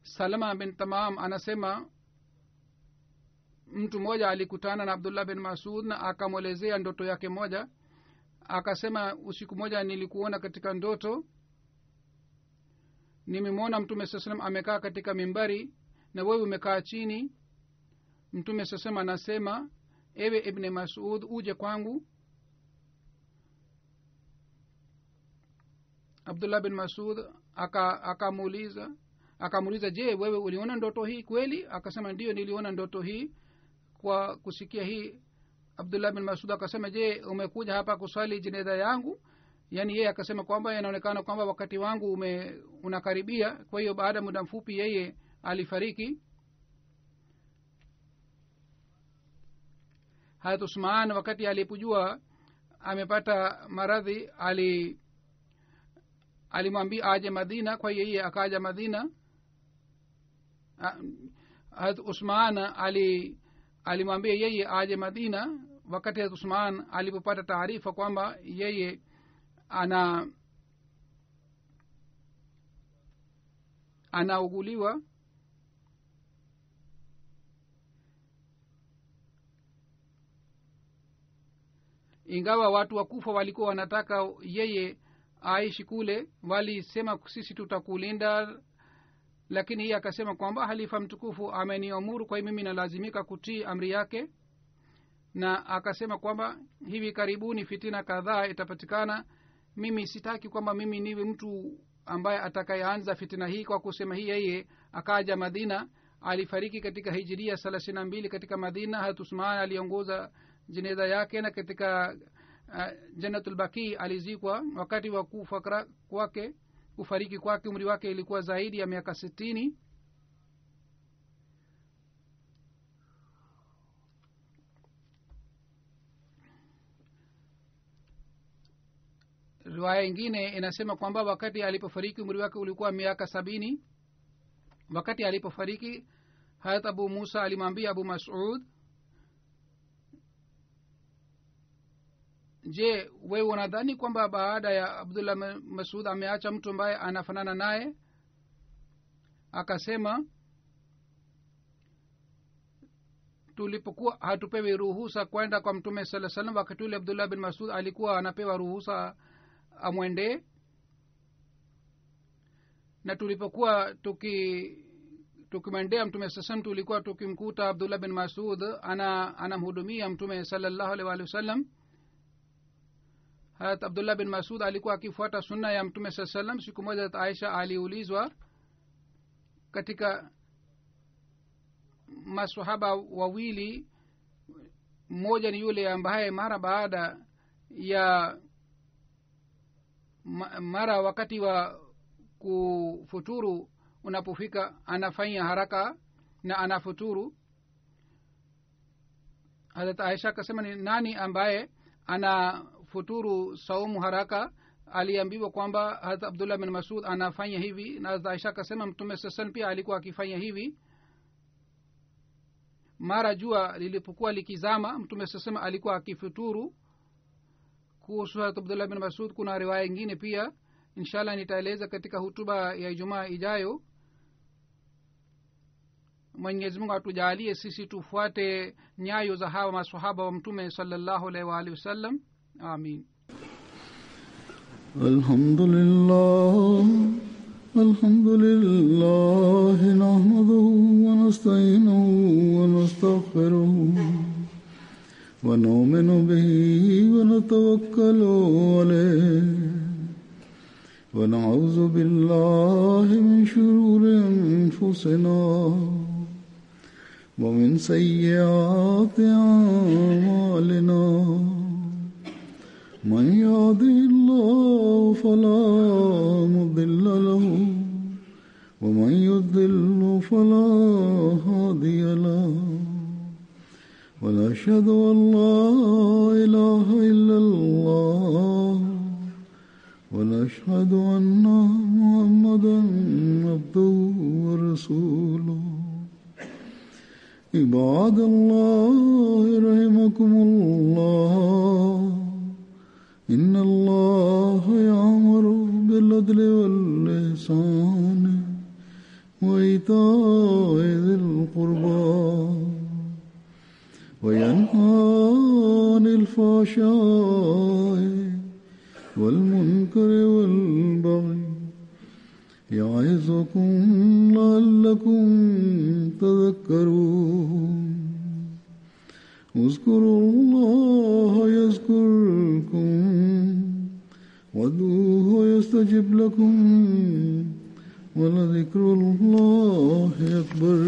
Salama bin Tamam anasema mtu mmoja alikutana na Abdullah bin Masud na akamwelezea ndoto yake moja. Akasema usiku moja nilikuona katika ndoto, nimemwona mtume sallallahu alayhi wasallam amekaa katika mimbari na wewe umekaa chini. Mtume sallallahu alayhi wasallam anasema ewe Ibn Masud uje kwangu. Abdullah bin Masud akamuuliza je wewe uliona ndoto hii kweli? Akasema ndio niliona ndoto hii. Kwa kusikia hii Abdullah bin Masud akasema je umekuja hapa kuswali jeneza yangu? Yani yeye akasema kwamba inaonekana kwamba wakati wangu unakaribia. Kwa hiyo baada muda mfupi yeye alifariki. Hazrat Usman wakati alipojua amepata maradhi alimwambia aje Madina. Kwa hiyo yeye akaja Madina. Hazrat Usman alimwambia yeye aje Madina. Wakati Hazrat Usman alipopata taarifa kwamba yeye anauguliwa, ingawa watu wa Kufa walikuwa wanataka yeye aishi kule, walisema sisi tutakulinda, lakini yeye akasema kwamba halifa mtukufu ameniamuru, kwa hiyo mimi nalazimika kutii amri yake. Na akasema kwamba hivi karibuni fitina kadhaa itapatikana, mimi sitaki kwamba mimi niwe mtu ambaye atakayeanza fitina hii. Kwa kusema hii yeye akaja Madina. Alifariki katika hijiria 32 katika Madina. Hazrat Usman aliongoza jeneza yake na katika Jannatul Baqi alizikwa. Wakati wa kufariki kwake umri wake ilikuwa zaidi ya miaka 60. Riwaya nyingine inasema kwamba wakati alipofariki umri wake ulikuwa miaka 70. Wakati alipofariki Hazrat Abu Musa alimwambia Abu Mas'ud, je wewe unadhani kwamba baada ya Abdullah Mas'ud ameacha mtu ambaye anafanana naye? Akasema tulipokuwa hatupewi ruhusa kwenda kwa mtume sallallahu alaihi wasallam, wakati ule Abdullah bin Mas'ud alikuwa anapewa ruhusa amwende. Na tulipokuwa tukimwendea mtume sallallahu tulikuwa tukimkuta Abdullah bin Mas'ud anamhudumia mtume sallallahu alaihi wasallam. Hazrat Abdullah bin Mas'ud alikuwa akifuata sunna ya mtume sallallahu alaihi wasallam. Siku moja Aisha aliulizwa, katika maswahaba wawili, mmoja ni yule ambaye mara baada ya mara wakati wa kufuturu unapofika anafanya haraka na anafuturu. Hazrat Aisha akasema ni nani ambaye anafuturu saumu haraka? Aliambiwa kwamba Hazrat Abdullah bin Mas'ud anafanya hivi, na Hazrat Aisha akasema mtume sallallahu pia alikuwa akifanya hivi. Mara jua lilipokuwa likizama mtume sallallahu alikuwa akifuturu. Kuhusu Hazrat Abdullah bin Mas'ud kuna riwaya nyingine pia, inshallah nitaeleza katika hutuba ya Ijumaa ijayo. Mwenyezi Mungu atujalie sisi tufuate nyayo za hawa maswahaba wa mtume sallallahu alaihi wasallam. Amin. Alhamdulillah الحمد لله نحمده ونستعينه ونستغفره ونؤمن به ونتوكل عليه ونعوذ بالله من شرور أنفسنا ومن سيئات أعمالنا من يهده الله فلا مضل له ومن يضلل فلا هادي له ونشهد أن لا إله إلا الله ونشهد أن محمدا عبده ورسوله عباد الله رحمكم الله إن الله يأمر بالعدل والإحسان وإيتاء ذي القربى وينهى عن الفحشاء والمنكر والبغي يعظكم لعلكم تذكرون اذكروا الله يذكركم وادعوه يستجب لكم ولذكر الله أكبر